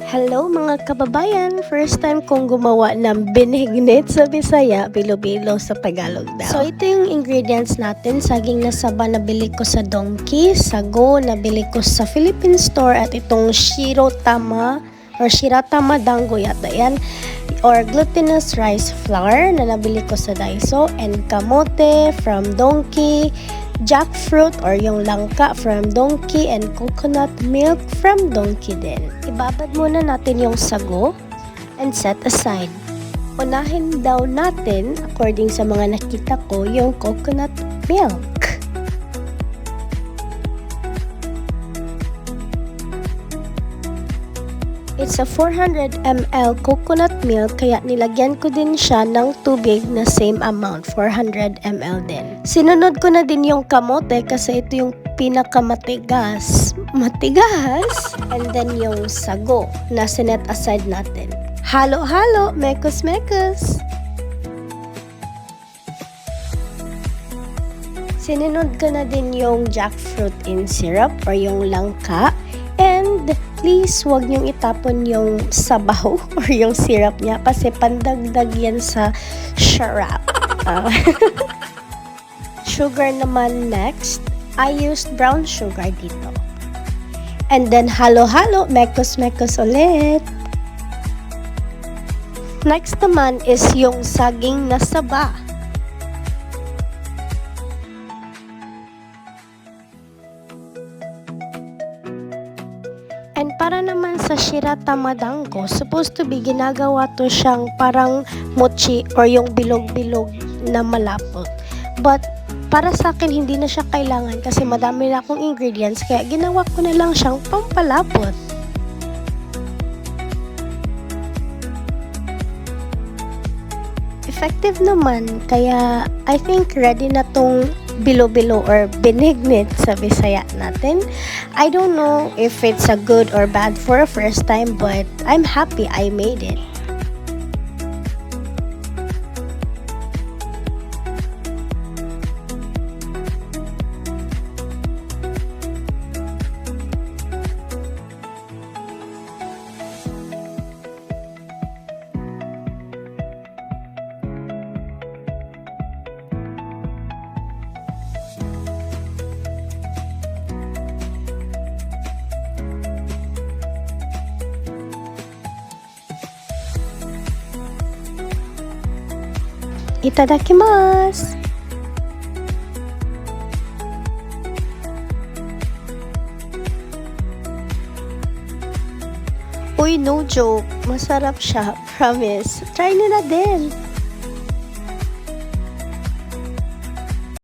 Hello mga kababayan! First time kong gumawa ng binignit sa Bisaya, bilo-bilo sa Tagalog daw. So ito yung ingredients natin. Saging na saba na bili ko sa Donkey, sago na bili ko sa Philippine store, at itong shirotama or shiratama dango yata yan, or glutinous rice flour na nabili ko sa Daiso, and kamote from Donkey, jackfruit or yung langka from Donkey, and coconut milk from Donkey din. Ibabad muna natin yung sago and set aside. Unahin daw natin, according sa mga nakita ko, yung coconut milk. It's a 400 ml coconut milk, kaya nilagyan ko din siya ng tubig na same amount, 400 ml din. Sinunod ko na din yung kamote kasi ito yung pinakamatigas. Matigas! And then yung sago na sinet aside natin. Halo-halo, mekos-mekos! Sinunod ko na din yung jackfruit in syrup or yung langka. And please, huwag niyong itapon yung sabaw or yung syrup niya kasi pandagdag yan sa syrup. Sugar naman next. I used brown sugar dito. And then halo-halo, mekos-mekos ulit. Next naman is yung saging na saba. And para naman sa shiratama dango, supposed to be ginagawa to siyang parang mochi or yung bilog-bilog na malapot. But para sa akin, hindi na siya kailangan kasi madami na akong ingredients, kaya ginawa ko na lang siyang pampalapot. Effective naman, kaya I think ready na tong bilo-bilo or binignit sa Bisaya natin. I don't know if it's a good or bad for a first time, but I'm happy I made it. Itadakimasu! Uy, no joke. Masarap siya. Promise. Try nyo na din.